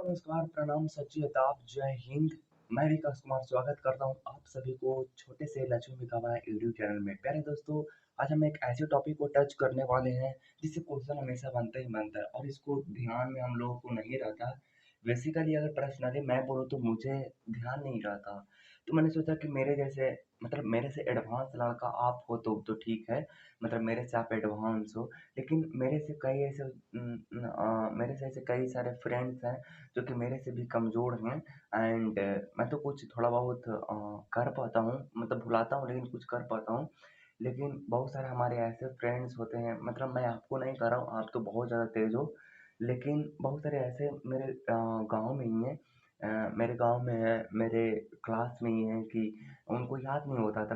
नमस्कार, प्रणाम, सत आदाब, जय हिंद। मैं विकास कुमार स्वागत करता हूँ आप सभी को छोटे से लक्ष्मी का यूट्यूब चैनल में। प्यारे दोस्तों, आज हम एक ऐसे टॉपिक को टच करने वाले हैं जिससे क्वेश्चन हमेशा बनता ही बनता है और इसको ध्यान में हम लोगों को नहीं रहता। बेसिकली अगर पर्सनली मैं बोलूँ तो मुझे ध्यान नहीं रहता। तो मैंने सोचा कि मेरे जैसे मतलब मेरे से एडवांस लड़का आप हो तो ठीक है। मतलब मेरे से आप एडवांस हो, लेकिन मेरे से ऐसे कई सारे फ्रेंड्स हैं जो कि मेरे से भी कमज़ोर हैं। एंड मैं तो कुछ थोड़ा बहुत कर पाता हूँ, मतलब भुलाता हूँ लेकिन कुछ कर पाता हूँ। लेकिन बहुत सारे हमारे ऐसे फ्रेंड्स होते हैं, मतलब मैं आपको नहीं कह रहा हूँ, आप तो बहुत ज़्यादा तेज़ हो। लेकिन बहुत सारे ऐसे मेरे गाँव में ही हैं, मेरे गाँव में है, मेरे क्लास में ही हैं कि उनको याद नहीं होता था।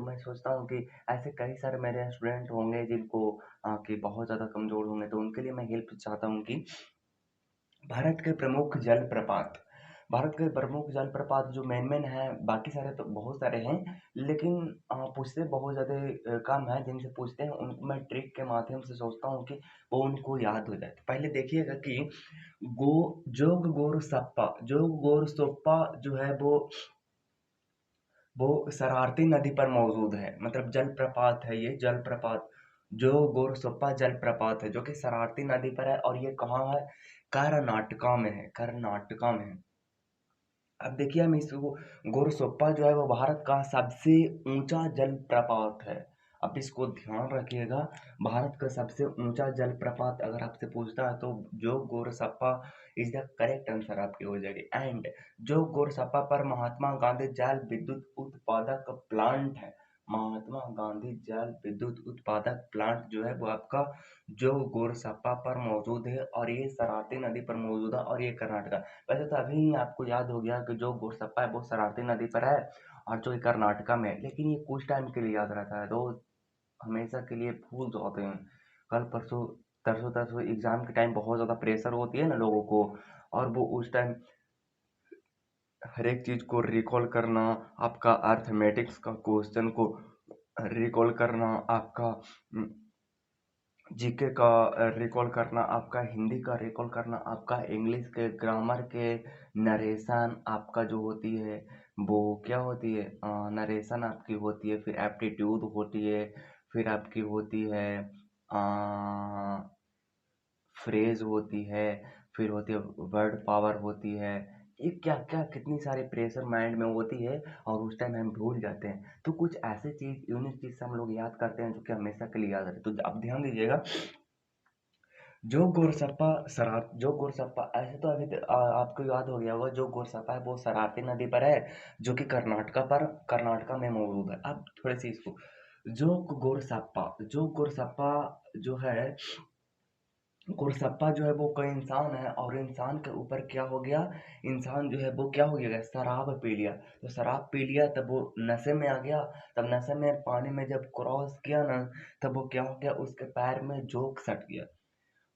मैं सोचता हूँ कि ऐसे कई सारे मेरे स्टूडेंट होंगे जिनको कि बहुत ज़्यादा कमज़ोर होंगे, तो उनके लिए मैं हेल्प चाहता हूँ कि भारत के प्रमुख जलप्रपात भारत के प्रमुख जलप्रपात जो मेन हैं, बाकी सारे तो बहुत सारे हैं, लेकिन पूछते बहुत ज़्यादा कम है। जिनसे पूछते हैं उनको मैं ट्रिक के माध्यम से सोचता हूँ कि वो उनको याद हो जाए। तो पहले देखिएगा कि गो जोग गोर सोप्पा जो है वो शरारती नदी पर मौजूद है। मतलब जलप्रपात है ये जलप्रपात, जो गोरसुप्पा जलप्रपात है जो कि शरारती नदी पर है। और ये कहाँ है? कर्नाटका में है, कर्नाटका में है। अब देखिए, हम इसको गोरसोप्पा जो है वो भारत का सबसे ऊंचा जलप्रपात है। अब इसको ध्यान रखिएगा, भारत का सबसे ऊंचा जलप्रपात अगर आपसे पूछता है तो जो गोरसप्पा इज द करेक्ट आंसर आपकी हो जाएगी। एंड जो गोरसप्पा पर महात्मा गांधी जल विद्युत उत्पादक प्लांट है, महात्मा गांधी जल विद्युत उत्पादक प्लांट जो है वो आपका जो गोरसप्पा पर मौजूद है, और ये शरावती नदी पर मौजूद है, और ये कर्नाटका। वैसे तो अभी आपको याद हो गया कि जो गोरसप्पा है वो शरावती नदी पर है और जो ये कर्नाटका में है, लेकिन ये कुछ टाइम के लिए याद रहता है, रोज हमेशा के लिए भूल जाते हैं। कल परसों तरसों तरसों एग्जाम के टाइम बहुत ज़्यादा प्रेशर होती है ना लोगों को, और वो उस टाइम हर एक चीज़ को रिकॉल करना, आपका अर्थमेटिक्स का क्वेश्चन को रिकॉल करना, आपका जीके का रिकॉल करना, आपका हिंदी का रिकॉल करना, आपका इंग्लिश के ग्रामर के नरेशन आपका जो होती है वो क्या होती है, नरेशन आपकी होती है, फिर एप्टीट्यूड होती है, फिर आपकी होती है फ्रेज होती है, फिर होती है वर्ड पावर होती है। ये क्या क्या कितनी सारी प्रेशर माइंड में होती है, और उस टाइम हम भूल जाते हैं। तो कुछ ऐसे चीज़ यूनिक चीज़ से हम लोग याद करते हैं जो कि हमेशा के लिए याद रहते। तो अब ध्यान दीजिएगा, जो गोरसप्पा ऐसे तो आपको याद हो गया होगा, जो गोरसप्पा है वो शरारती नदी पर है जो कि कर्नाटका में मौजूद है। अब थोड़े सी इसको जो गोरसप्पा जो है, गोरसप्पा जो है वो कोई इंसान है, और इंसान के ऊपर क्या हो गया, इंसान जो है वो क्या हो गया, शराब पी लिया। तो शराब पी लिया तब वो नशे में आ गया। तब नशे में पानी में जब क्रॉस किया ना, तब वो क्या हो गया, उसके पैर में जोक सट गया।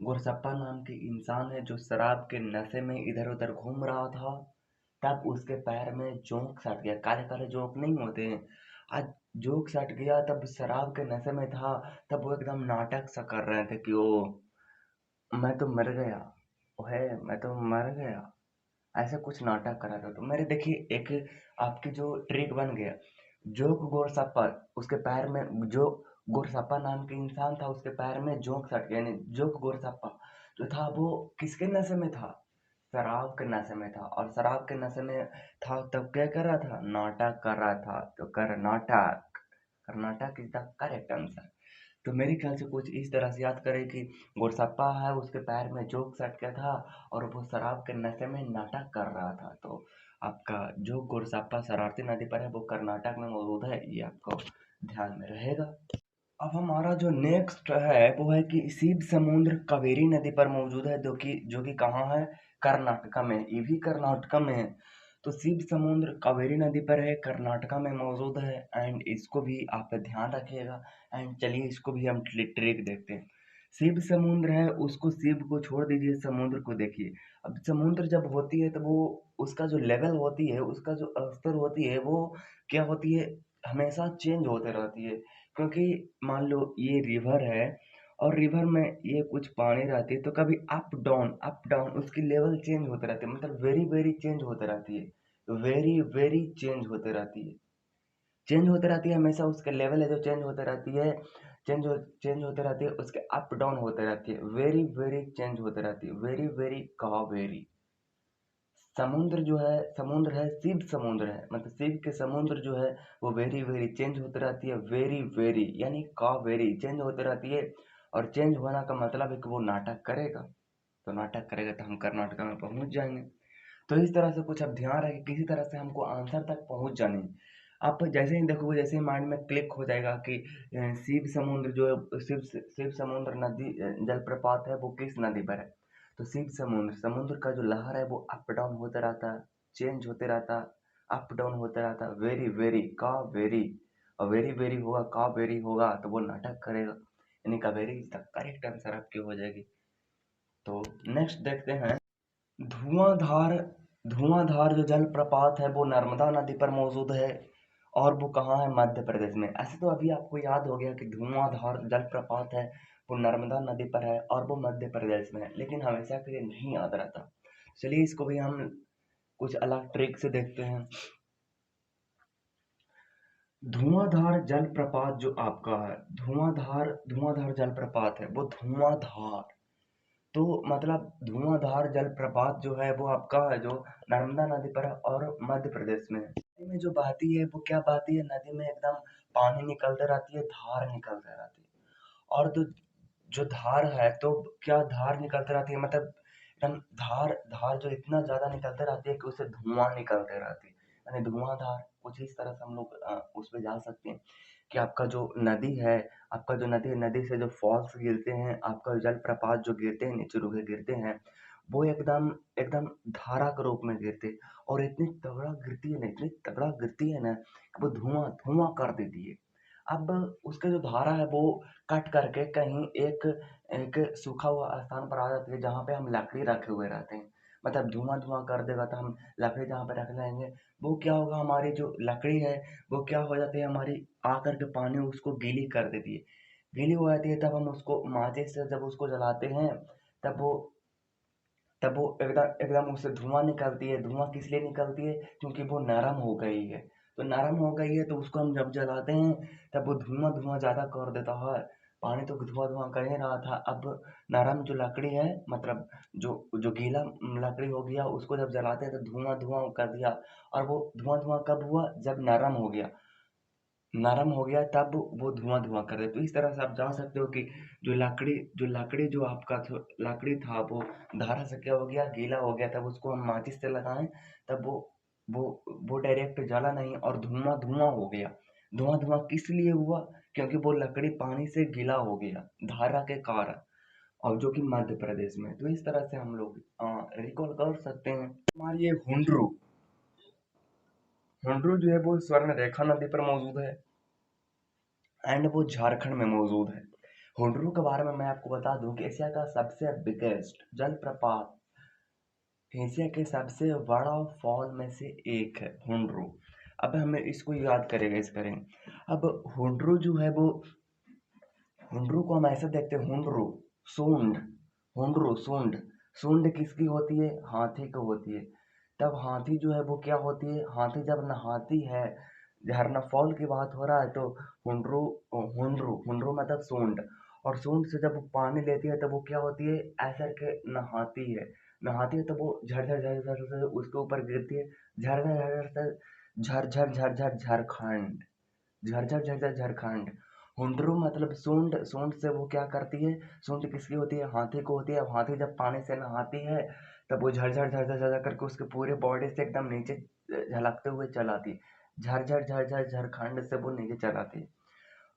गुरसप्पा नाम के इंसान है जो शराब के नशे में इधर उधर घूम रहा था, तब उसके पैर में जोंक सट गया। काले काले जोंक नहीं होते हैं, आज जोंक सट गया। तब शराब के नशे में था, तब वो एकदम नाटक सा कर रहे थे कि ओ मैं तो मर गया, ओहे मैं तो मर गया, ऐसे कुछ नाटक करा था। तो मेरे देखिए एक आपकी जो ट्रिक बन गया, जो गोरसप्पा उसके पैर में जो गोरसप्पा नाम के इंसान था उसके पैर में जोंक सट गया। यानी जो गोरसप्पा जो था वो किसके नशे में था, शराब के नशे में था। और शराब के नशे में था तब क्या कर रहा था, नाटक कर रहा था। तो Karnataka, Karnataka is the correct answer. तो मेरे ख्याल से कुछ इस तरह से याद करें कि गोरसप्पा है, उसके पैर में जोक सट गया था और वो शराब के नशे में नाटक कर रहा था। तो आपका जो गोरसप्पा शरारती नदी पर है वो कर्नाटक में मौजूद है, ये आपको ध्यान में रहेगा। अब हमारा जो नेक्स्ट है वो है कि शिव समुद्र कावेरी नदी पर मौजूद है, जो कि कहाँ है, कर्नाटका में। ये भी कर्नाटका में है। तो शिव समुद्र कावेरी नदी पर है, कर्नाटका में मौजूद है। एंड इसको भी आप ध्यान रखिएगा। एंड चलिए इसको भी हम ट्रिक देखते हैं। शिव समुद्र है, उसको शिव को छोड़ दीजिए, समुद्र को देखिए। अब समुद्र जब होती है तो वो उसका जो लेवल होती है, उसका जो स्तर होती है वो क्या होती है, हमेशा चेंज होते रहती है। क्योंकि मान लो ये रिवर है, और रिवर में ये कुछ पानी रहती है तो कभी अप डाउन उसकी लेवल चेंज होते रहती है, मतलब वेरी वेरी चेंज होते रहती है, वेरी वेरी चेंज होते रहती है, चेंज होते रहती है हमेशा। उसके लेवल है जो चेंज होते रहती है, चेंज होते रहती है, उसके अप डाउन होते रहती है, वेरी वेरी चेंज होते रहती है, वेरी वेरी कहा वेरी। समुद्र है, शिव समुद्र है, मतलब शिव के समुद्र जो है वो वेरी वेरी चेंज होती रहती है, वेरी वेरी यानी का वेरी चेंज होती रहती है। और चेंज होना का मतलब है कि वो नाटक करेगा, तो नाटक करेगा तो हम कर्नाटक में पहुंच जाएंगे। तो इस तरह से कुछ अब ध्यान रहे कि किसी तरह से हमको आंसर तक पहुंच जानी है। आप जैसे ही देखोगे, जैसे ही माइंड में क्लिक हो जाएगा कि शिव समुद्र जो है, शिव समुद्र नदी जलप्रपात है वो किस नदी पर है, तो शिव समुद्र, समुद्र का जो लहर है वो अप डाउन होता रहता है, चेंज होते रहता है, अप डाउन होता रहता है, वेरी वेरी का वेरी। और वेरी वेरी होगा, का वेरी होगा तो वो नाटक करेगा, यानी Kaveri is the correct answer आपकी हो जाएगी। तो नेक्स्ट देखते हैं, धुआंधार धुआंधार जो जलप्रपात है वो नर्मदा नदी पर मौजूद है, और वो कहाँ है, मध्य प्रदेश में। ऐसे तो अभी आपको याद हो गया कि धुआंधार जलप्रपात है वो नर्मदा नदी पर है और वो मध्य प्रदेश में है, लेकिन हमेशा के लिए नहीं याद रहता। चलिए इसको भी हम कुछ अलग ट्रिक से देखते हैं। धुआंधार जलप्रपात जो आपका है, धुआंधार जलप्रपात है वो धुआंधार, तो मतलब धुआंधार जलप्रपात जो है वो आपका है जो नर्मदा नदी पर है और मध्य प्रदेश में है। नदी में जो बहती है वो क्या बहती है, नदी में एकदम पानी निकलते रहती है, धार निकलते रहती है। और तो जो धार है तो क्या धार निकलते रहती है, मतलब एकदम धार धार जो इतना ज्यादा निकलते रहती है कि उससे धुआं निकलते रहती है, यानी धुआंधार। कुछ इस तरह से हम लोग उस पे जा सकते हैं कि आपका जो नदी है, आपका जो नदी है, नदी से जो फॉल्स गिरते हैं, आपका जलप्रपात जो गिरते हैं, नीचे रुके गिरते हैं, वो एकदम एकदम धारा के रूप में गिरते हैं। और इतनी तगड़ा गिरती है ना, इतनी तगड़ा गिरती है ना कि वो धुआं धुआं कर देती है। अब उसका जो धारा है वो कट करके कहीं एक एक सूखा हुआ स्थान पर आ जाती है जहाँ पे हम लकड़ी रखे हुए रहते हैं, मतलब धुआं धुआं कर देगा तो हम लकड़ी जहाँ पे रख लेंगे, वो क्या होगा, हमारी जो लकड़ी है वो क्या हो जाती है, हमारी आकर के पानी उसको गीली कर देती है, गीली हो जाती है। तब हम उसको माचिस से जब उसको जलाते हैं, तब वो तब वो एकदम एकदम उससे धुआं निकलती है। धुआं किस लिए निकलती है, क्योंकि वो नरम हो गई है। तो नरम हो गई है तो उसको हम जब जलाते हैं तब वो धुआं धुआं ज्यादा कर देता है। पानी तो धुआं धुआं कर ही रहा था, अब नरम जो लकड़ी है, मतलब जो जो गीला लकड़ी हो गया, उसको जब जलाते हैं तो धुआं धुआं कर दिया। और वो धुआं धुआं कब हुआ, जब नरम हो गया, नरम हो गया तब वो धुआं धुआं कर दे। तो इस तरह से आप जान सकते हो कि जो लकड़ी जो आपका लकड़ी था वो धारा से क्या हो गया, गीला हो गया, तब उसको हम माचिस से लगाएं, तब वो वो डायरेक्ट जला नहीं और धुआं धुआं हो गया। धुआं धुआं किस लिए हुआ, क्योंकि वो लकड़ी पानी से गीला हो गया धारा के कारण, और जो कि मध्य प्रदेश में है। तो इस तरह से हम लोग रिकॉल कर सकते हैं। हमारी ये हुंड्रू जो है वो स्वर्ण रेखा नदी पर मौजूद है एंड वो झारखंड में मौजूद है। हुंड्रू के बारे में मैं आपको बता दूं कि एशिया का सबसे बिगेस्ट जलप्रपात, एशिया के सबसे बड़ा फॉल में से एक है हुंड्रू। अब हमें इसको याद करेंगे, इस करेंगे। अब हुंड्रू जो है वो, हुंड्रू को हम ऐसे देखते हैं, हुंड्रू सूंड, हुंड्रू सूंड, सूंड किसकी होती है, हाथी को होती है। तब हाथी जो है वो क्या होती है, हाथी जब नहाती है, झरना फॉल की बात हो रहा है तो हुंड्रू, हुंड्रू हुंड्रू मतलब सूंड, और सूंड से जब वो पानी लेती है तब वो क्या होती है, ऐसा के नहाती है, नहाती है तब वो झरझर झरझर से उसके ऊपर गिरती है, झरझर झरझर से झरझर झरझर झारखंड, झरझर झरझर झारखंड। हुंड्रू मतलब सूंड, सूंड से वो क्या करती है, सूंड किसकी होती है, हाथी को होती है। हाथी जब पानी से नहाती है तब वो झरझर झरझर झरझर करके उसके पूरे बॉडी से एकदम नीचे झलकते हुए चलाती है, झरझर झरझर झारखंड से वो नीचे चलाती है।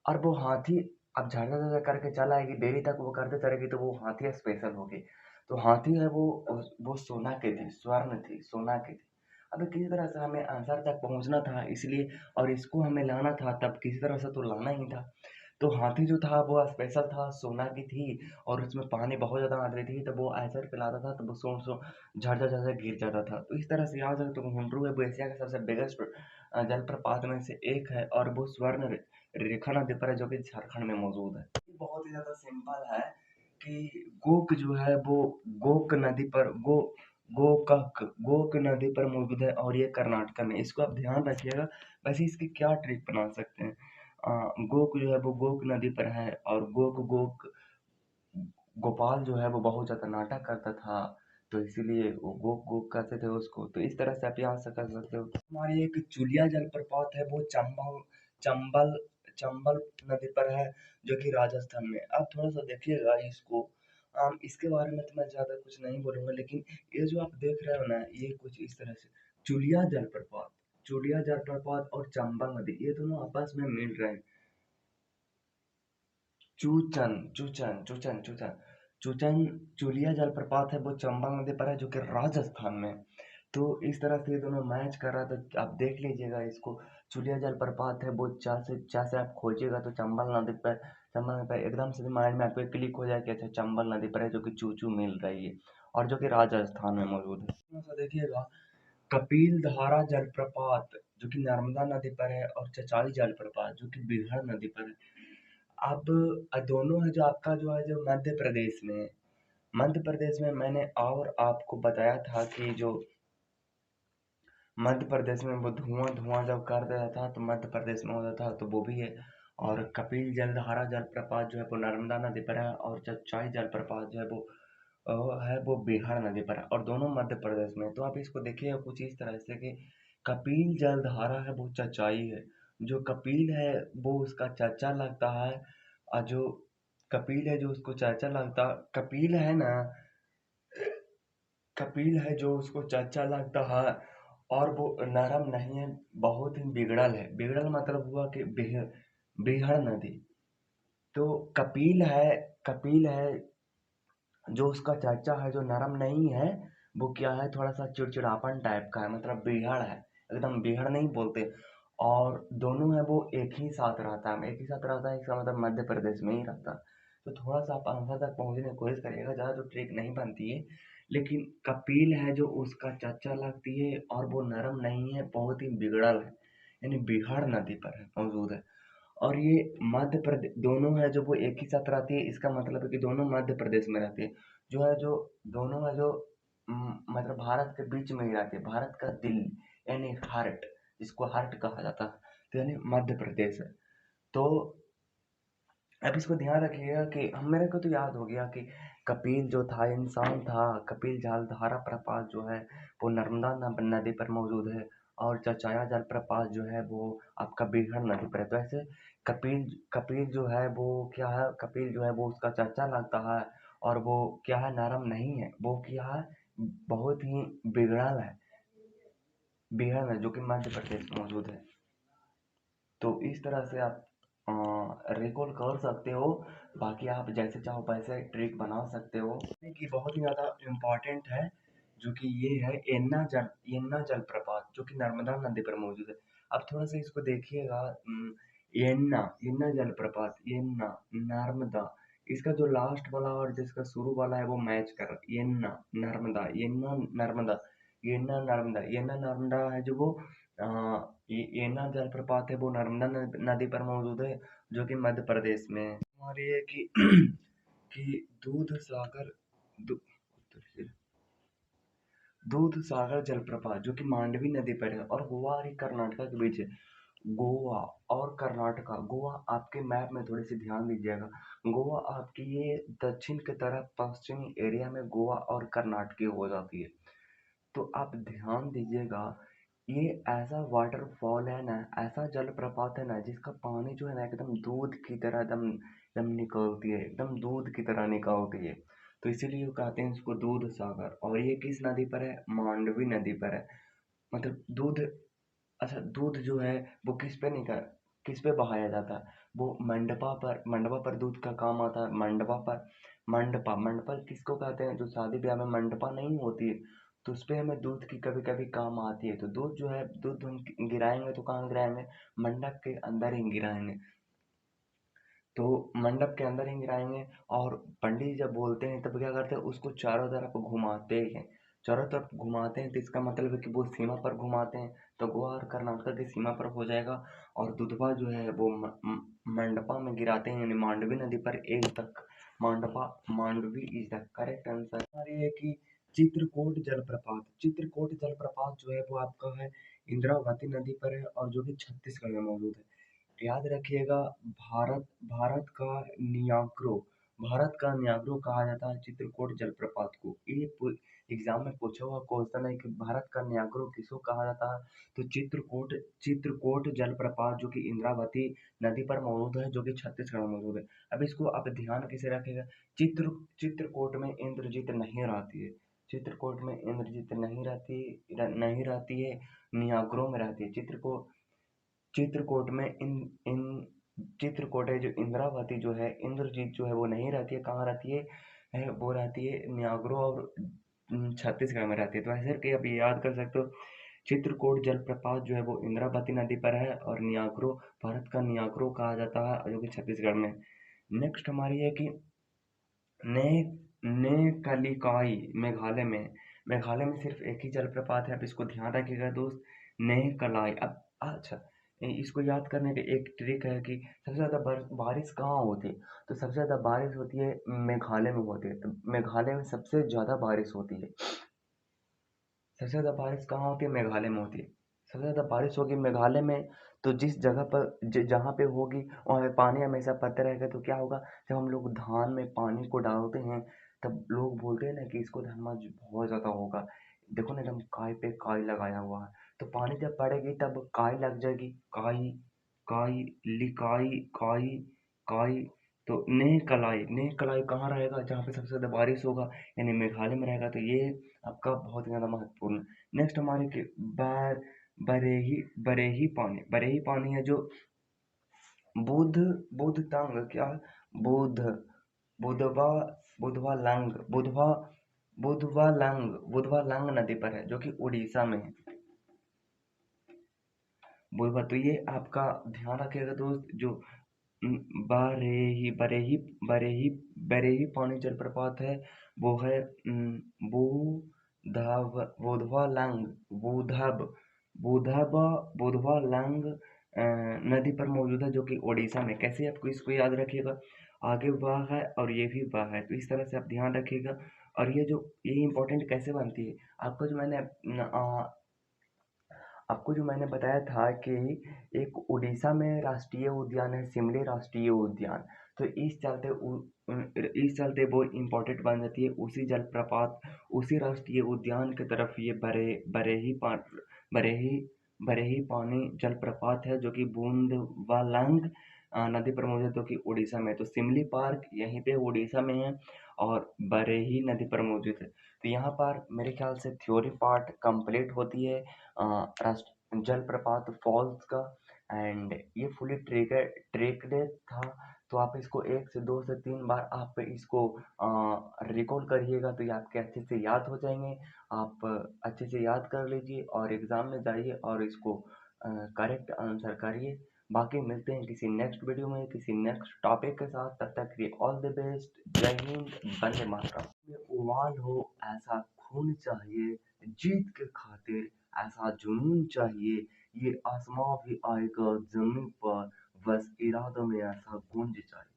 और वो हाथी अब झरझर झरझर करके चलाएगी, देरी तक वो करते चलेगी तो वो हाथी स्पेशल होगी। तो हाथी है वो सोना की थी, स्वर्ण थी, सोना की थी। अब किसी तरह से हमें आंसर तक पहुंचना था, इसलिए और इसको हमें लाना था, तब किसी तरह से तो लाना ही था। तो हाथी जो था वो स्पेशल था, सोना की थी, और उसमें पानी बहुत ज़्यादा आती थी, तब वो ऐसे पिलाता था तो वो सो सो झरझर झरझर गिर जाता था। तो इस तरह से याद है, तो हुंड्रू है वो एशिया का सबसे बिगेस्ट जलप्रपात में से एक है, और वो स्वर्ण रेखा नदी पर है जो कि झारखंड में मौजूद है। बहुत ही ज़्यादा सिंपल है कि गोक जो है वो गोक नदी पर गोक नदी पर मौजूद है और ये कर्नाटक में, इसको आप ध्यान रखिएगा। वैसे इसकी क्या ट्रिक बना सकते हैं। गोक जो है वो गोक नदी पर है और गोक गोक गोपाल जो है वो बहुत ज़्यादा नाटक करता था, तो इसीलिए वो गोक गोक कहते थे उसको। तो इस तरह से आप यहाँ से कर सकते हो। हमारी एक चुलिया जलप्रपात है वो चंबल चंबल नदी पर है, जो कि राजस्थान में। आप थोड़ा सा देखिएगा इसको। इसके बारे में तो मैं ज़्यादा कुछ नहीं बोलूँगा, लेकिन ये जो आप देख रहे हो ना, ये कुछ इस तरह से चुलिया जलप्रपात चुलिया जलप्रपात और चंबल नदी, ये दोनों आपस में मिल रहे हैं। चूचन चूचन चूचन चूचन चूचन चूलिया जलप्रपात है वो चंबल नदी पर है, जो कि राजस्थान में। तो इस तरह से ये दोनों मैच कर रहा है, तो आप देख लीजिएगा इसको। चूलिया जलप्रपात है वो चार से आप खोजिएगा तो चंबल नदी पर एकदम से माइंड में आपके क्लिक हो जाए कि अच्छा चंबल नदी पर है, जो कि चूचू मिल रही है और जो कि राजस्थान में मौजूद है। थोड़ा सा देखिएगा, कपिल धारा जलप्रपात जो कि नर्मदा नदी पर है और चचाई जलप्रपात जो कि बिहार नदी पर है। अब दोनों है जो आपका जो है जो मध्य प्रदेश में है। मध्य प्रदेश में मैंने और आपको बताया था कि जो मध्य प्रदेश में वो धुआं धुआं जब कर देता था तो मध्य प्रदेश में होता था, तो वो भी है। और कपिल जलधारा जलप्रपात जो है वो नर्मदा नदी पर है और चचाई जलप्रपात जो है वो है वो बिहार नदी पर है और दोनों मध्य प्रदेश में है। तो आप इसको देखिए कुछ इस तरह से कि कपिल जलधारा है वो चचाई है, जो कपिल है वो उसका चाचा लगता है, और जो कपिल है जो उसको चाचा लगता, कपिल है ना, कपिल है जो उसको चाचा लगता है और वो नरम नहीं है, बहुत ही बिगड़ल है। बिगड़ल मतलब हुआ कि बिहड़ नदी। तो कपिल है जो उसका चाचा है जो नरम नहीं है, वो क्या है थोड़ा सा चिड़चिड़ापन टाइप का है, मतलब बिहड़ है, एकदम बिहड़ नहीं बोलते। और दोनों है वो एक ही साथ रहता है, एक ही साथ रहता है, इसका मतलब मध्य प्रदेश में ही रहता है। तो थोड़ा सा आप आंसर तक पहुंचने की कोशिश करिएगा, ज़्यादा तो ट्रिक नहीं बनती है। लेकिन कपिल है जो उसका चाचा लगती है और वो नरम नहीं है, बहुत ही बिगड़ल है, यानी बिहाड़ नदी पर है मौजूद है। और ये मध्य प्रदेश दोनों है जो वो एक ही साथ रहती है, इसका मतलब है कि दोनों मध्य प्रदेश में रहती है। जो दोनों है जो मतलब भारत के बीच में ही रहती है, भारत का दिल यानी हार्ट, जिसको हार्ट कहा जाता है, तो यानी मध्य प्रदेश है। तो अब इसको ध्यान रखिएगा कि हम मेरे को तो याद हो गया कि कपिल जो था इंसान था, कपिल जलधारा प्रपात जो है वो नर्मदा नदी पर मौजूद है और चचाया जलप्रपात जो है वो आपका बीहड़ नदी पर है। तो ऐसे कपिल कपिल जो है वो क्या है, कपिल जो है वो उसका चाचा लगता है और वो क्या है नरम नहीं है, वो क्या है बहुत ही बिगड़ल है, बीहड़ में, जो कि मध्य प्रदेश में मौजूद है। तो इस तरह से आप रिकॉल कर सकते हो। बाकी आप जैसे चाहो वैसे ट्रिक बना सकते हो। कि बहुत ही ज़्यादा इम्पोर्टेंट है, जो कि ये है यन्ना जलप्रपात जो कि नर्मदा नदी पर मौजूद है। अब थोड़ा सा इसको देखिएगा। यन्ना यन्ना जलप्रपात, यन्ना नर्मदा, इसका जो लास्ट वाला और जिसका शुरू वाला है वो मैच कर रहा है। यन्ना नर्मदा, यन्ना नर्मदा, यन्ना नर्मदा, यन्ना नर्मदा है जो वो अ, येना जलप्रपात है वो नर्मदा नदी पर मौजूद है, जो कि मध्य प्रदेश में है। और ये कि दू, दूध सागर जलप्रपात जो कि मांडवी नदी पर है और गोवा और कर्नाटका के बीच है। गोवा और कर्नाटका, गोवा आपके मैप में थोड़ी सी ध्यान दीजिएगा। गोवा आपकी ये दक्षिण की तरफ पश्चिमी एरिया में गोवा और कर्नाटकी हो जाती है। तो आप ध्यान दीजिएगा, ये ऐसा वाटरफॉल है ना, ऐसा जलप्रपात है ना, जिसका पानी जो है ना एकदम दूध की तरह एकदम एकदम निकलती है, एकदम दूध की तरह निकलती है। तो इसीलिए वो कहते हैं इसको दूध सागर। और ये किस नदी पर है, मांडवी नदी पर है। मतलब दूध, अच्छा दूध जो है वो किस पे बहाया जाता है, वो मंडपा पर दूध का काम आता है, मंडपा पर। मंडपा किसको कहते हैं, जो शादी ब्याह में मंडपा नहीं होती है, तो उस पे हमें दूध की कभी कभी काम आती है। तो दूध जो है, दूध हम गिराएंगे तो कहाँ गिराएंगे, मंडप के अंदर ही गिराएंगे। तो मंडप के अंदर ही गिराएंगे और पंडित जी जब बोलते हैं तब क्या करते हैं, उसको चारों तरफ घुमाते हैं। चारों तरफ घुमाते हैं तो इसका मतलब है कि वो सीमा पर घुमाते हैं, तो गोवा और कर्नाटक की सीमा पर हो जाएगा। और दुधवा जो है वो मंडपा में गिराते हैं, यानी मांडवी नदी पर एक तक Mandapa Mandvi is the correct answer. हमारी है कि चित्रकूट जलप्रपात जो है वो आपका है इंद्रावती नदी पर है, और जो कि छत्तीसगढ़ में मौजूद है। याद रखिएगा, भारत भारत का नियाग्रो भारत का नियाग्रो कहा जाता है चित्रकूट जलप्रपात को। ये एग्जाम में पूछा हुआ क्वेश्चन है कि भारत का नियाग्रो किसको कहा जाता है, तो चित्रकूट जलप्रपात जो कि इंद्रावती नदी पर मौजूद है, जो कि छत्तीसगढ़ में मौजूद है। अब इसको आप ध्यान कैसे रखेगा, चित्रकूट में इंद्रजीत नहीं रहती है, चित्रकूट में इंद्रजीत नहीं रहती है, नियाग्रो में रहती है। चित्रकूट में इन चित्रकूट है जो इंद्रावती जो है, इंद्रजीत जो है वो नहीं रहती है, कहाँ रहती है वो रहती है नियाग्रो और छत्तीसगढ़ में रहती है। तो ऐसे करके आप ये याद कर सकते हो, चित्रकूट जलप्रपात जो है वो इंद्रावती नदी पर है, और नियाग्रो भारत का नियाग्रो कहा जाता है, जो कि छत्तीसगढ़ में। नेक्स्ट हमारी है कि ने ने कलिकाई मेघालय में सिर्फ एक ही जलप्रपात है। अब इसको ध्यान रखिएगा दोस्त, ने कलाई। अब अच्छा, इसको याद करने का एक ट्रिक है कि सबसे ज़्यादा बारिश कहाँ होती है, तो सबसे ज़्यादा बारिश होती है मेघालय में होती है। तो मेघालय में सबसे ज़्यादा बारिश होती है। सबसे ज़्यादा बारिश कहाँ होती है, मेघालय में होती है। सबसे ज़्यादा बारिश होगी मेघालय में, तो जिस जगह पर जहाँ पे होगी वहाँ पे पानी हमेशा पड़ता रहेगा। तो क्या होगा, जब हम लोग धान में पानी को डालते हैं, तब लोग बोलते हैं ना कि इसको धनमा बहुत ज़्यादा होगा। देखो ना, एकदम काई पे काई लगाया हुआ है, तो पानी जब पड़ेगी तब काई लग जाएगी। काई काई लिकाई काई काई। तो नेह कलाई कहाँ रहेगा, जहाँ पे सबसे ज़्यादा बारिश होगा, यानी मेघालय में रहेगा। तो ये आपका बहुत ज़्यादा महत्वपूर्ण। नेक्स्ट हमारे के बरेही पानी है जो बुध बुध तंग क्या बुध बुधवा बुधवा लंग नदी पर है, जो कि उड़ीसा में है। बुधवा, तो ये आपका ध्यान रखिएगा दोस्त, जो बरेही बरेही बरेही बरेही पानी जलप्रपात है, वो है बुधवा लंग बुधब बुधब बुधवा लंग नदी पर मौजूद है, जो कि ओडिशा में। कैसे आपको इसको याद रखिएगा, आगे वाह है और ये भी वाह है, तो इस तरह से आप ध्यान रखिएगा। और ये इंपॉर्टेंट कैसे बनती है, आपको जो मैंने आपको जो मैंने बताया था कि एक उड़ीसा में राष्ट्रीय उद्यान है, शिमले राष्ट्रीय उद्यान। तो इस चलते वो इम्पोर्टेंट बन जाती है, उसी जलप्रपात उसी राष्ट्रीय उद्यान की तरफ ये बरेही बरेही पानी जलप्रपात है, जो कि बूंदवालंग नदी पर मौजूद है, जो कि उड़ीसा में है। तो शिमली पार्क यहीं पे उड़ीसा में है, और बरेही नदी पर मौजूद है। तो यहाँ पर मेरे ख्याल से थ्योरी पार्ट कंप्लीट होती है जलप्रपात फॉल्स का। एंड ये फुली ट्रेक्ड था। तो आप इसको 1 से 2 से 3 बार आप इसको रिकॉर्ड करिएगा, तो ये आपके अच्छे से याद हो जाएंगे। आप अच्छे से याद कर लीजिए और एग्ज़ाम में जाइए और इसको करेक्ट आंसर करिए। बाकी मिलते हैं किसी नेक्स्ट वीडियो में किसी नेक्स्ट टॉपिक के साथ। तब तक के लिए ऑल द बेस्ट। जय हिंद, वंदे मातरम। उबाल हो ऐसा खून चाहिए, जीत के खातिर ऐसा जुनून चाहिए, ये आसमां भी आएगा जमीन पर, बस इरादों में ऐसा गूंज चाहिए।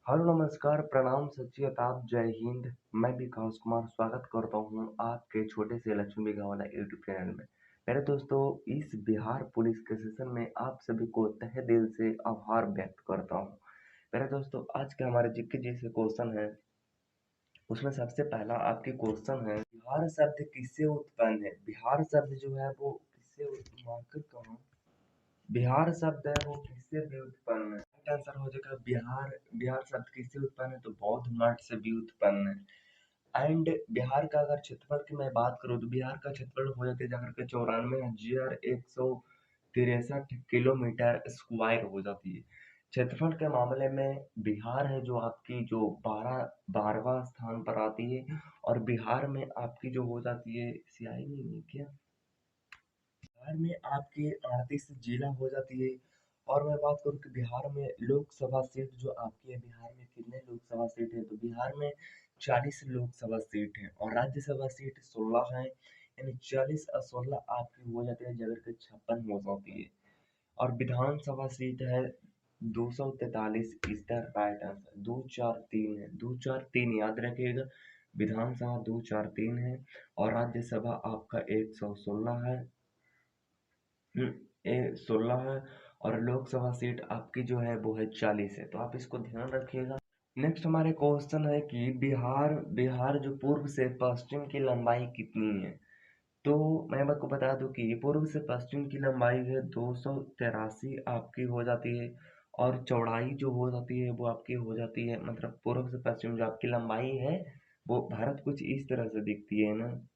हेलो नमस्कार प्रणाम सत श्री अकाल जय हिंद। मैं विकास कुमार स्वागत करता हूँ आपके छोटे से लक्ष्मी बिघा वाला यूट्यूब चैनल में। मेरे दोस्तों, इस बिहार पुलिस के सेशन में आप सभी को तहे दिल से आभार व्यक्त करता हूँ। मेरे दोस्तों, आज के हमारे जीके जी से क्वेश्चन है, उसमें सबसे पहला आपके क्वेश्चन है, बिहार शब्द किससे उत्पन्न है। बिहार शब्द जो है वो किससे मार्कर कहाँ बिहार शब्द है वो किससे व्युत्पन्न है। राइट आंसर हो जाएगा बिहार। बिहार शब्द किससे उत्पन्न है, तो बौद्ध मठ से व्युत्पन्न है। एंड बिहार का अगर क्षेत्रफल की मैं बात करूँ, तो बिहार का क्षेत्रफल हो जाता है जाकर के 94,163 किलोमीटर स्क्वायर हो जाती है। क्षेत्रफल के मामले में बिहार है जो आपकी जो 12वां स्थान पर आती है। और बिहार में आपकी जो हो जाती है, सियाही नहीं है क्या, बिहार में आपके 38 जिला हो जाती है। और मैं बात करूँ कि बिहार में लोकसभा सीट जो आपकी है, बिहार में कितने लोकसभा सीट है, तो बिहार में 40 लोकसभा सीट है और राज्यसभा सीट 16 है, यानी 40 और 16 आपकी हो जाती है, जगह के 56 हो जाती है। और विधानसभा सीट है 243, इसका राइट आंसर 243 है, 243 याद रखिएगा। विधानसभा 243 है और राज्यसभा आपका 116 है। 16 है और लोकसभा सीट आपकी जो है वो है 40 है, तो आप इसको ध्यान रखिएगा। नेक्स्ट हमारे क्वेश्चन है कि बिहार बिहार जो पूर्व से पश्चिम की लंबाई कितनी है। तो मैं आपको बता दूं कि पूर्व से पश्चिम की लंबाई है 283 आपकी हो जाती है और चौड़ाई जो हो जाती है वो आपकी हो जाती है, मतलब पूर्व से पश्चिम जो आपकी लंबाई है वो भारत कुछ इस तरह से दिखती है ना,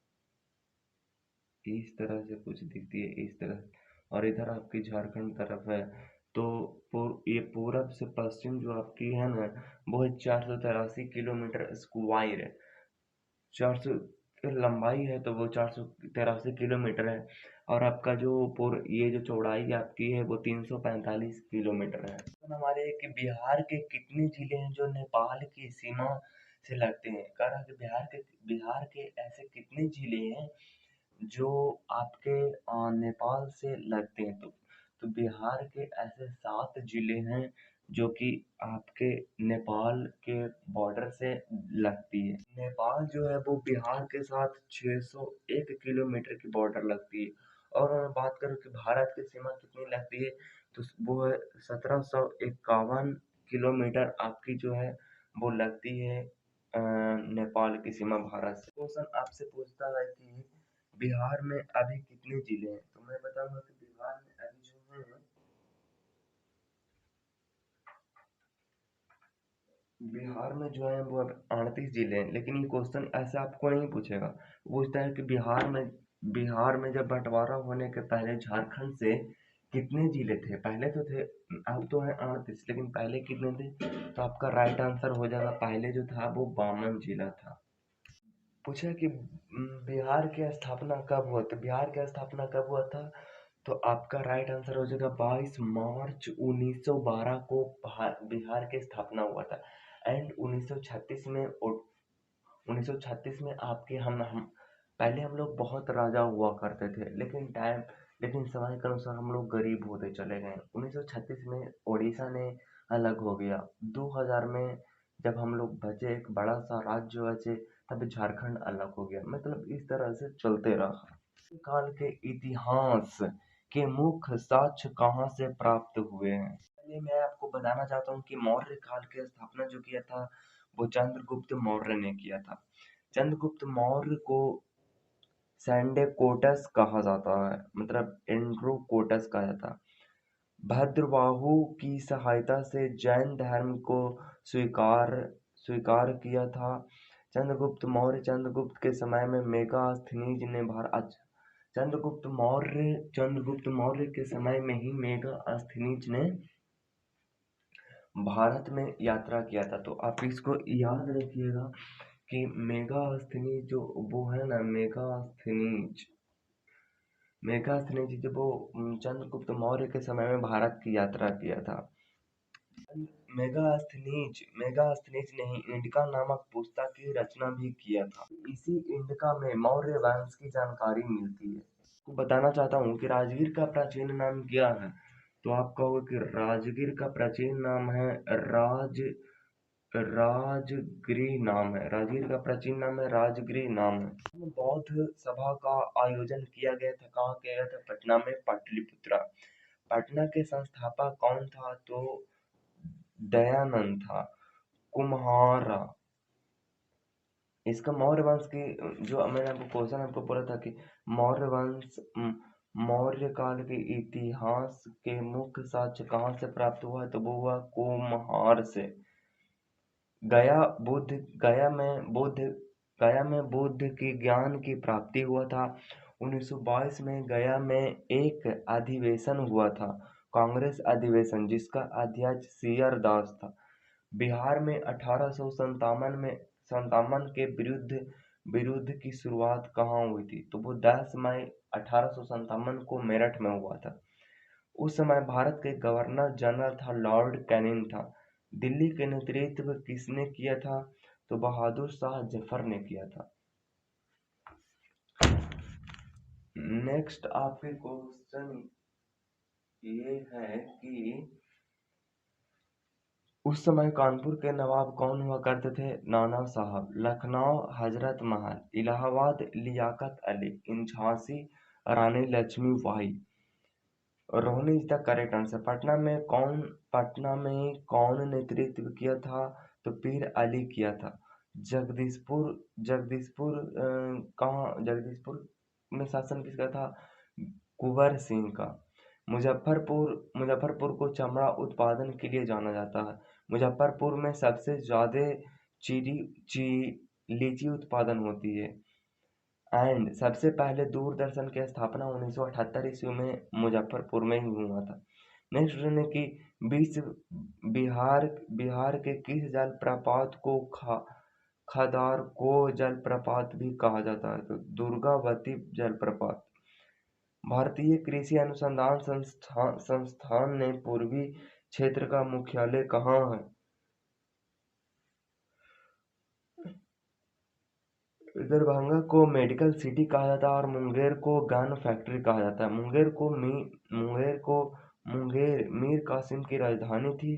इस तरह से कुछ दिखती है इस तरह से। और इधर आपकी झारखंड तरफ है, तो ये पूरब से पश्चिम जो आपकी है ना वो है 483 किलोमीटर स्क्वायर है। 400 लंबाई है तो वो 483 किलोमीटर है और आपका जो ये जो चौड़ाई आपकी है वो 345 किलोमीटर है। तो हमारे कि बिहार के कितने जिले हैं जो नेपाल की सीमा से लगते हैं, कह रहा है कि बिहार के ऐसे कितने जिले हैं जो आपके नेपाल से लगते हैं। तो बिहार के ऐसे 7 जिले हैं जो कि आपके नेपाल के बॉर्डर से लगती है। नेपाल जो है वो बिहार के साथ 601 किलोमीटर की बॉर्डर लगती है। और मैं बात करूँ कि भारत की सीमा कितनी लगती है, तो वो है 1751 किलोमीटर आपकी जो है वो लगती है नेपाल की सीमा भारत से। क्वेश्चन आपसे पूछता है कि बिहार में अभी कितने जिले हैं, तो मैं बताऊंगा कि बिहार में अभी जो है, बिहार में जो है वो अब 38 जिले हैं, लेकिन ये क्वेश्चन ऐसे आपको नहीं पूछेगा। वो पूछता है कि बिहार में जब बंटवारा होने के पहले झारखंड से कितने जिले थे, पहले तो थे, अब तो है 38, लेकिन पहले कितने थे, तो आपका राइट आंसर हो जाएगा पहले जो था वो 52 जिला था। पूछा कि बिहार की स्थापना कब हुआ, तो बिहार की स्थापना कब हुआ था, तो आपका राइट आंसर हो जाएगा 22 मार्च 1912 को बिहार की स्थापना हुआ था। एंड 1936 में आपके हम पहले हम लोग बहुत राजा हुआ करते थे, लेकिन समय के अनुसार हम लोग गरीब होते चले गए। 1936 में उड़ीसा ने अलग हो गया। 2000 में जब हम लोग बचे, एक बड़ा सा राज्य बचे, तब झारखंड अलग हो गया। मतलब इस तरह से चलते रहा। काल के इतिहास के मुख्य साक्ष्य कहाँ से प्राप्त हुए हैं। चलिए मैं आपको बताना चाहता हूँ कि मौर्य काल की स्थापना जो किया था वो चंद्रगुप्त मौर्य ने किया था। चंद्रगुप्त मौर्य को सैंडेकोटस कहा जाता है, मतलब एंड्रोकोटस कहा जाता है। भद्रबाहु की सहायता से जैन धर्म को स्वीकार स्वीकार किया था। चंद्रगुप्त के समय में मेगास्थनीज ने चंद्रगुप्त मौर्य के समय में ही मेगास्थनीज ने भारत में यात्रा किया था। तो आप इसको याद रखिएगा कि मेगास्थनीज जो वो है ना, मेगास्थनीज जब वो चंद्रगुप्त मौर्य के समय में भारत की यात्रा किया था। मेगास्थनीज ने ही इंडिका नामक पुस्तक की रचना भी किया था। इसी इंडिका में मौर्य वंश की जानकारी मिलती है। तो बताना चाहता हूँ कि राजगीर का प्राचीन नाम क्या है, तो आप कहोगे कि राजगीर का प्राचीन नाम है राजगिरी नाम है। राजगीर का प्राचीन नाम है राजगिरी नाम है। बौद्ध सभा का आयोजन किया गया था, कहाँ किया गया था, पटना में, पाटलिपुत्रा। पटना के संस्थापक कौन था, तो दयानंद था कुम्हारा। इसका मौर्य वंश की जो मैंने आपको क्वेश्चन आपको बोला था कि मौर्य वंश मौर्य काल के इतिहास के मुख्य साक्ष्य कहाँ से प्राप्त हुआ है, तो वो हुआ कुम्हार से। गया बुद्ध गया में बुद्ध की ज्ञान की प्राप्ति हुआ था। 1922 में गया में एक अधिवेशन हुआ था, कांग्रेस अधिवेशन, जिसका अध्यक्ष सीआर दास था। बिहार में 1857 के विरुद्ध की शुरुआत कहाँ हुई थी, तो वो 10 मई 1857 को मेरठ में हुआ था। उस समय भारत के गवर्नर जनरल था लॉर्ड कैनिंग था। दिल्ली के नेतृत्व किसने किया था? तो बहादुर शाह जफर ने किया था। नेक्स्ट आपके क्वेश्चन ये है कि उस समय कानपुर के नवाब कौन हुआ करते थे? नाना साहब। लखनऊ हजरत महल, इलाहाबाद लियाकत अली, इन Jhansi Rani Lakshmibai. Rohini is the correct answer. Patna में कौन नेतृत्व किया था? तो पीर अली किया था। जगदीशपुर में शासन किसका था? कुंवर सिंह का। मुजफ्फरपुर को चमड़ा उत्पादन के लिए जाना जाता है। मुजफ्फरपुर में सबसे ज्यादा लीची उत्पादन होती है। एंड सबसे पहले दूरदर्शन की स्थापना 1978 ईस्वी में मुजफ्फरपुर में ही हुआ था। नेक्स्ट है कि बिहार के किस जलप्रपात को खदारको जलप्रपात भी कहा जाता है? तो दुर्गावती जलप्रपात। भारतीय कृषि अनुसंधान संस्थान ने पूर्वी क्षेत्र का मुख्यालय कहाँ है? दरभंगा को मेडिकल सिटी कहा जाता है और मुंगेर को गन फैक्ट्री कहा जाता है। मुंगेर मीर कासिम की राजधानी थी।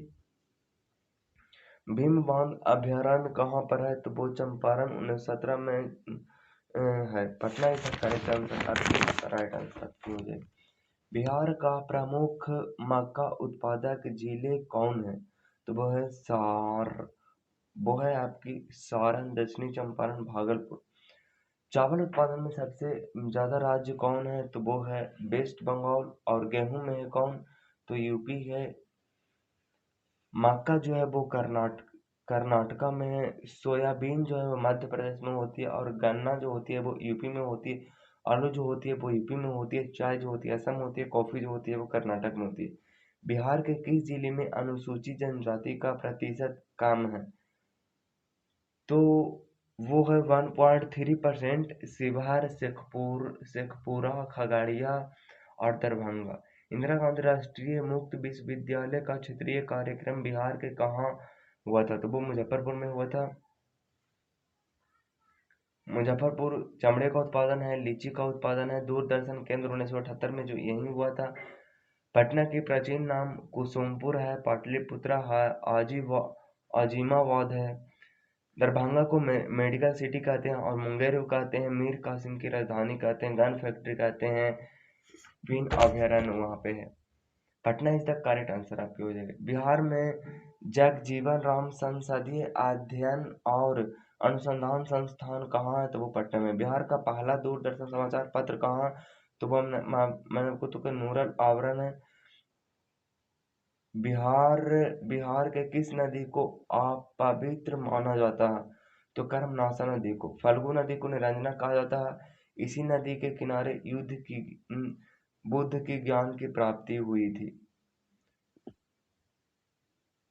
भीम बांध अभयारण्य कहाँ पर है? तो वो चंपारण 1917 में है। Patna is correct answer, right answer हो जाए। बिहार का प्रमुख मक्का उत्पादक जिले कौन है? तो वो है आपकी सारण, दक्षिणी चंपारण, भागलपुर। चावल उत्पादन में सबसे ज्यादा राज्य कौन है? तो वो है वेस्ट बंगाल। और गेहूं में है कौन? तो यूपी है। मक्का जो है वो कर्नाटका में है। सोयाबीन जो है वो मध्य प्रदेश में होती है और गन्ना जो होती है वो यूपी में होती है। आलू जो होती है वो यूपी में होती है। चाय जो होती है असम होती है। कॉफी जो होती है वो कर्नाटक में होती है। बिहार के किस जिले में अनुसूचित जनजाति का प्रतिशत कम है? तो वो है 1.3%। शिवहर, शेखपुरा, खगड़िया और दरभंगा। इंदिरा गांधी राष्ट्रीय मुक्त विश्वविद्यालय का क्षेत्रीय कार्यक्रम बिहार के कहाँ हुआ था? तो वो मुजफ्फरपुर में हुआ था। मुजफ्फरपुर चमड़े का उत्पादन है, लीची का उत्पादन है। दूरदर्शन केंद्र 1978 में जो यही हुआ था। पटना की प्राचीन नाम कुसुमपुर है। पाटलिपुत्रा है। आजिमाबाद है। दरभंगा को मेडिकल सिटी कहते हैं और मुंगेर को कहते हैं मीर कासिम की राजधानी कहते हैं, गन फैक्ट्री कहते हैं, बीन अभयारण्य वहाँ पे है। Patna is the correct answer आपकी हो जाएगा। बिहार में जगजीवन राम संसदीय अध्ययन और अनुसंधान संस्थान कहाँ है? तो वो पटना में। बिहार का पहला दूरदर्शन समाचार पत्र कहाँ? तो वो मैंने आपको तो नूरल आवरण है। बिहार के किस नदी को अपवित्र माना जाता है? तो कर्मनाशा नदी को। फल्गु नदी को निरंजना कहा जाता है। इसी नदी के किनारे बुद्ध की ज्ञान की प्राप्ति हुई थी।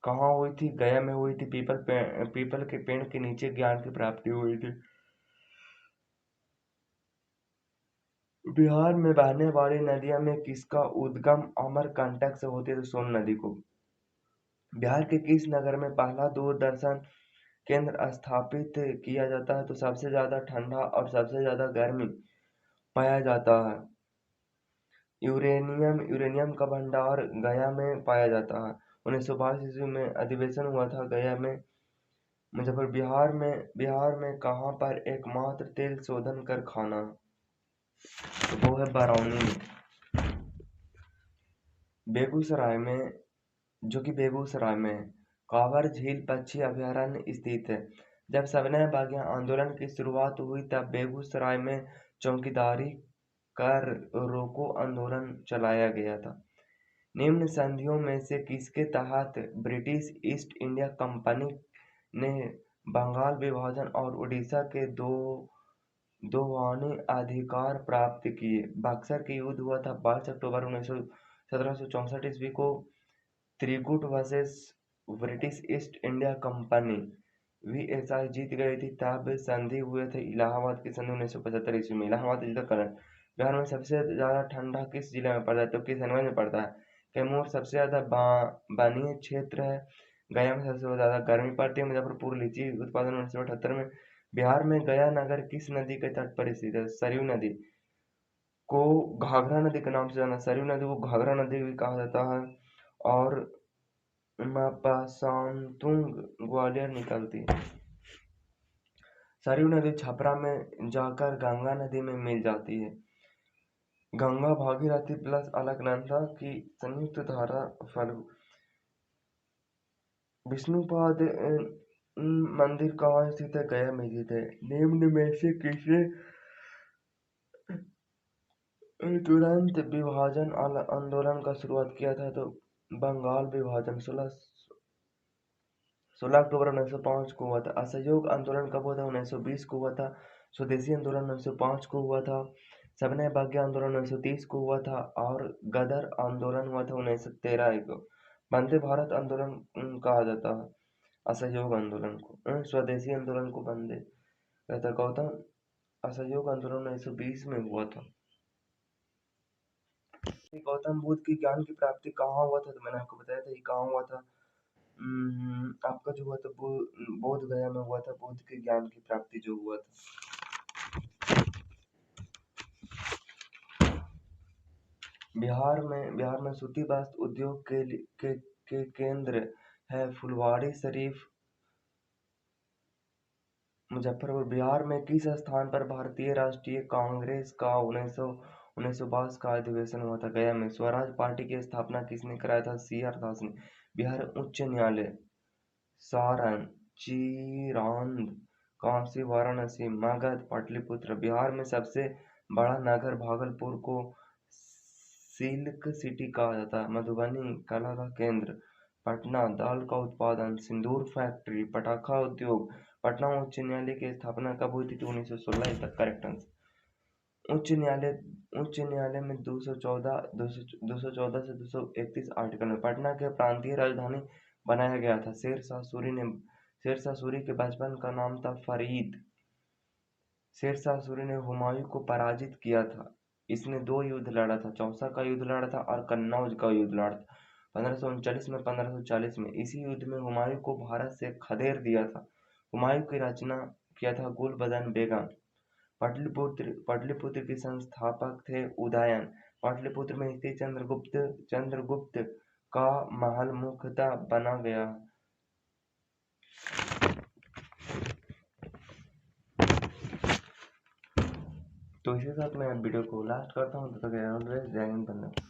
कहाँ हुई थी? गया में हुई थी। पीपल के पेड़ के नीचे ज्ञान की प्राप्ति हुई थी। बिहार में बहने वाली नदियों में किसका उद्गम अमरकंटक से होती है? तो सोन नदी को। बिहार के किस नगर में पहला दूरदर्शन केंद्र स्थापित किया जाता है? तो सबसे ज्यादा ठंडा और सबसे ज्यादा गर्मी पाया जाता है। यूरेनियम का भंडार गया में पाया जाता है। 1922 ईस्वी में अधिवेशन हुआ था गया में। बिहार में कहाँ पर एकमात्र तेल शोधन कारखाना? तो वो है बरौनी में। बेगूसराय में बेगूसराय में कांवर झील पक्षी अभयारण्य स्थित है। जब सविनय अवज्ञा आंदोलन की शुरुआत हुई तब बेगूसराय में चौकीदारी कर रोको आंदोलन चलाया गया था। निम्न संधियों में से किसके तहत ब्रिटिश ईस्ट इंडिया कंपनी ने बंगाल विभाजन और उड़ीसा के दोवानी अधिकार प्राप्त किए? बक्सर के युद्ध हुआ था 22 अक्टूबर 1764 ईस्वी को। Trikut versus British East India company वीएसआई जीत गई थी। तब संधि हुए थे इलाहाबाद की संधि 1975 ईस्वी में। इलाहाबाद जिला करण। बिहार में सबसे ज्यादा ठंडा किस जिले में पड़ता है? तो किशनगंज में पड़ता है। कैमूर सबसे ज़्यादा वनीय क्षेत्र है। गया में सबसे ज़्यादा गर्मी पड़ती है। मुजफ्फरपुर लीची उत्पादन 1978 में। बिहार में गया नगर किस नदी के तट पर स्थित है? सरयू नदी को घाघरा नदी के नाम से जाना। सरयू नदी को घाघरा नदी भी कहा जाता है। और मापासांतुंग ग्वालियर निकलती है। सरयू नदी छपरा में जाकर गंगा नदी में मिल जाती है। गंगा भागीरथी प्लस अलकनंदा की संयुक्त धारा फल्गु। विष्णुपाद मंदिर कहाँ स्थित है? गया में स्थित है। निम्न में से किसने तुरंत विभाजन आंदोलन का शुरुआत किया था? तो बंगाल विभाजन 16 अक्टूबर 1905 को हुआ था। असहयोग आंदोलन कब हुआ था? 1920 को हुआ था। स्वदेशी आंदोलन 1905 को हुआ था। सविनय अवज्ञा आंदोलन 1930 को हुआ था। और गदर आंदोलन हुआ था 1913 को। वंदे भारत आंदोलन कहा जाता है असहयोग आंदोलन को। स्वदेशी आंदोलन को वंदे कहता। गौतम असहयोग आंदोलन 1920 में हुआ था। गौतम बुद्ध की ज्ञान की प्राप्ति कहाँ हुआ था? तो मैंने आपको बताया था ये कहाँ हुआ था। आपका जो हुआ था बोध गया में हुआ था। बुद्ध के ज्ञान की प्राप्ति जो हुआ था। बिहार में सूती वस्त्र उद्योग के केंद्र है फुलवाड़ी शरीफ मुजफ्फरपुर। बिहार में किस स्थान पर भारतीय राष्ट्रीय कांग्रेस का 1922 का अधिवेशन हुआ था? गया में। स्वराज पार्टी की स्थापना किसने कराया था? CR दास ने। बिहार उच्च न्यायालय सारण, चीरांद, कांसी, वाराणसी, मगध, पाटलिपुत्र। बिहार में सबसे बड़ा नगर भागलपुर को सिल्क सिटी कहा जाता है। मधुबनी कला का केंद्र। पटना दाल का उत्पादन। सिंदूर फैक्ट्री। पटाखा उद्योग। पटना उच्च न्यायालय की स्थापना कब हुई थी? 1916 तक। Correct answer. उच्च न्यायालय में 214 से 231 आर्टिकल में पटना के प्रांतीय राजधानी बनाया गया था। शेरशाह सूरी के बचपन का नाम था फरीद। शेरशाह सूरी ने हुमायूं को पराजित किया था। इसने 2 युद्ध लड़ा था। चौसा का युद्ध लड़ा था और कन्नौज का युद्ध लड़ा था 1539 में 1540 में। इसी युद्ध में हुमायूं को भारत से खदेड़ दिया था। हुमायूं की रचना किया था गुलबदन बेगम। पाटलिपुत्र के संस्थापक थे उदयन। पाटलिपुत्र में स्थित चंद्रगुप्त का महल मुख्यतः बना गया। तो इसी के साथ मैं वीडियो को लास्ट करता हूँ। तो जय हिंद, वंदे